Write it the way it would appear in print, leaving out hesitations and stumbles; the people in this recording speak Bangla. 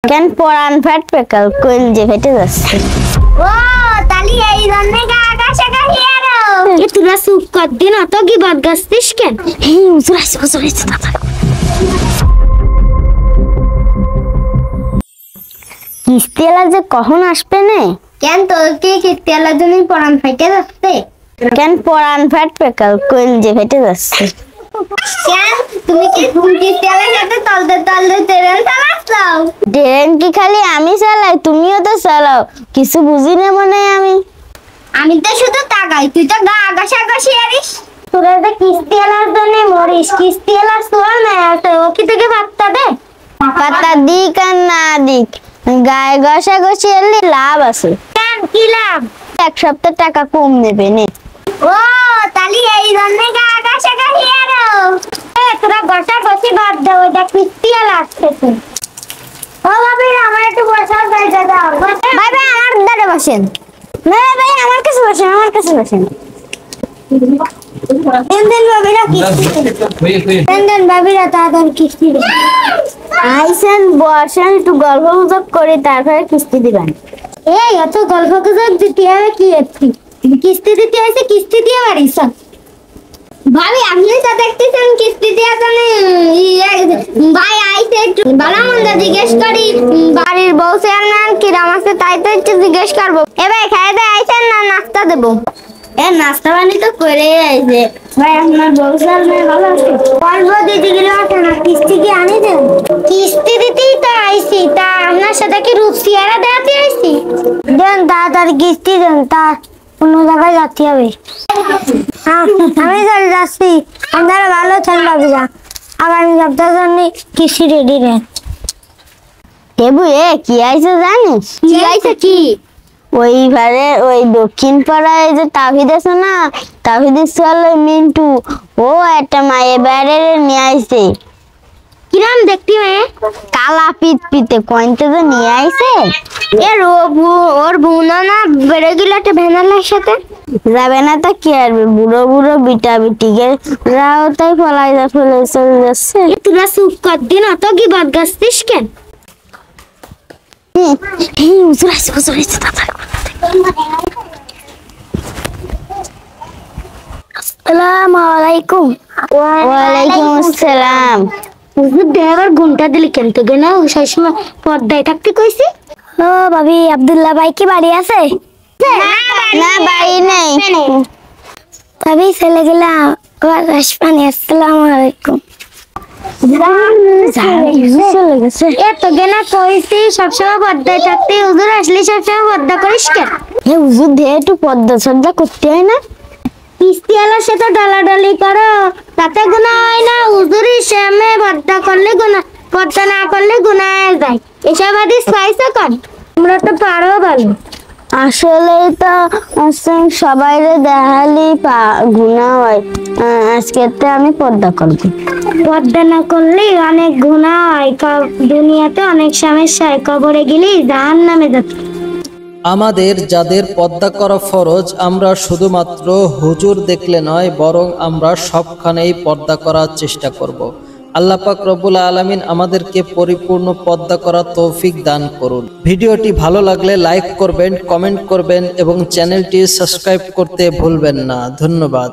কেন পরান ফ্যাট পেকাল কইল যে ফেটে যাচ্ছে। ও তালি এই জন্যে গা আকাশে গাহিয়ারো এ তোরা সুপ কর দিন অত কি বাদ গাছতিস কেন? এই হুজুর আইছে দাদা। কিস্তিওয়ালা যে কখন আসবে নে? কেন তোর কি কিস্তিওয়ালার জন্যই পরান ফাইটে যাচ্ছে? কেন পরান ফ্যাট পেকাল কইল যে ফেটে যাচ্ছে। কেন তুমি কি কিস্তিওয়ালার সাথে তলতে ট্রেন চালাচ্ছো? ট্রেন কি খালি আমি চালাই, তুমিও তো চালাও, কিছু বুঝি না মনে হয়। আমি তো শুধু তাকাই, তুই তো গা আকাশে গাহিয়ারিস। তোরা তো কিস্তিওয়ালার জন্য মরিস, কিস্তিওয়ালা সোয়া না আছে ও কি থেকে ভাতটা দে? পাতা দিক আর না দিক গায়ে ঘষাঘষি এলে লাভ আছে। কেন কি লাভ? এক সপ্তাহ টাকা কম নেবে নে। ও তালি এই জন্যে গা আকাশে গাহিয়ারো তোরা ঘষা ঘষি বাদ দাও, ওইটা কিস্তিওয়ালা আসছে। ও ভাবি আমার একটু বসার জায়গা দাও। ভাই ভাই আমার দাঁড়ে বসেন। না ভাই আমার কাছে বসেন, আমার কাছে বসেন। দেন ভাবিরা কিস্তি দেন ভাবিরা তাড়াতাড়ি কিস্তি দেন। আইসেন বসেন, একটু গল্প গুজব করি, তারপরে কিস্তি দিবেন। এই অত গল্প গুজব দিতে হবে কি এত্তি? কিস্তি দিতে আছে, কিস্তি দিয়ে বাড়িস ভাবি আপনি তো দেখতেছেন কিস্তি দিয়ে জানে ভাই আইতে একটু ভালো মন্দ জিজ্ঞেস করি। বাড়ির বউ চেয়ারম্যান কিরাম আছে তাই তো একটু জিজ্ঞেস করবো। এবার খাই দিয়ে আইসেন না নাস্তা দেবো? এ নাস্তা পানি তো করে আইছে ভাই, আপনার বউ চেয়ারম্যান ভালো আছে? অল্প দিতে গেলে আছে না, কিস্তি কি আনি দেন? কিস্তি দিতেই তো আইছি, তা আপনার সাথে কি রূপ চেহারা দেখাতে আইছি? দেন তাড়াতাড়ি কিস্তি দেন, তা অন্য জায়গায় যাতে হবে। আমি চলে যাচ্ছি, আপনারা ভালো থাকেন ভাবিরা, আগামী সপ্তাহের জন্য কিস্তি রেডি রে। এবু এ কি আইছে জানিস? কি আইছে কি? ওইবারে ওই দক্ষিণ পাড়ায় যে তাহিদ আছে না, তাহিদের ছেলে মিন্টু, ও একটা মায়ের বাইরে নিয়ে আইছে। কিরাম দেখতে মেয়ে? কালা পিতে কইতে যে নিয়ে আইছে। এর ওর বোনা না বেড়ে গেল একটা ভ্যানালার সাথে। যাবে না তা কি আসবে, বুড়ো বুড়ো বিটা বিটিকে রাও তাই ফেলে চলে যাচ্ছে। তোরা সুপ কর দিন অত কি বাদ গাছতিস কেন? এই হুজুর আইছে দাদা। আসসালামু আলাইকুম। ওয়ালাইকুম আসসালাম। হুজুর দেবার ঘন্টা দিলি কেন? তো না সবসময় পর্দায় থাকতে কইছি। ও ভাবি আব্দুল্লাহ ভাই কি বাড়ি আছে? না বাড়ি নেই। ভাবি চলে গেলাম। আসসালামু আলাইকুম। এত গেনা কইছি সবসময় পর্দায় থাকতে, হুজুর আসলে সবসময় পর্দা করিস কেন? হুজুর দিয়ে একটু পর্দা সর্দা করতে হয় না? কিস্তিওয়ালার সাথে ডালাডালি করো, তাতে গুনাহ হয় না? হুজুরের সামনে পর্দা করলে গুনাহ, পর্দা না করলে গুনাহ হয়ে যায়। এসব হাদিস পাইছো কেন? তোমরা তো পারো ভালো। আসলে তো সবাই দেখালি গুনাহ হয়, আজকে তো আমি পর্দা করবো। পর্দা না করলে অনেক গুনাহ হয়, দুনিয়াতে অনেক সমস্যা হয়, কবরে গেলে জাহান্নামে যাবে। আমাদের যাদের পর্দা করা ফরজ, আমরা শুধুমাত্র হুজুর দেখলে নয়, বরং আমরা সবখানেই পর্দা করার চেষ্টা করব। আল্লাহ পাক রব্বুল আলামিন আমাদেরকে পরিপূর্ণ পর্দা করার তৌফিক দান করুন। ভিডিওটি ভালো লাগলে লাইক করবেন, কমেন্ট করবেন এবং চ্যানেলটি সাবস্ক্রাইব করতে ভুলবেন না। ধন্যবাদ।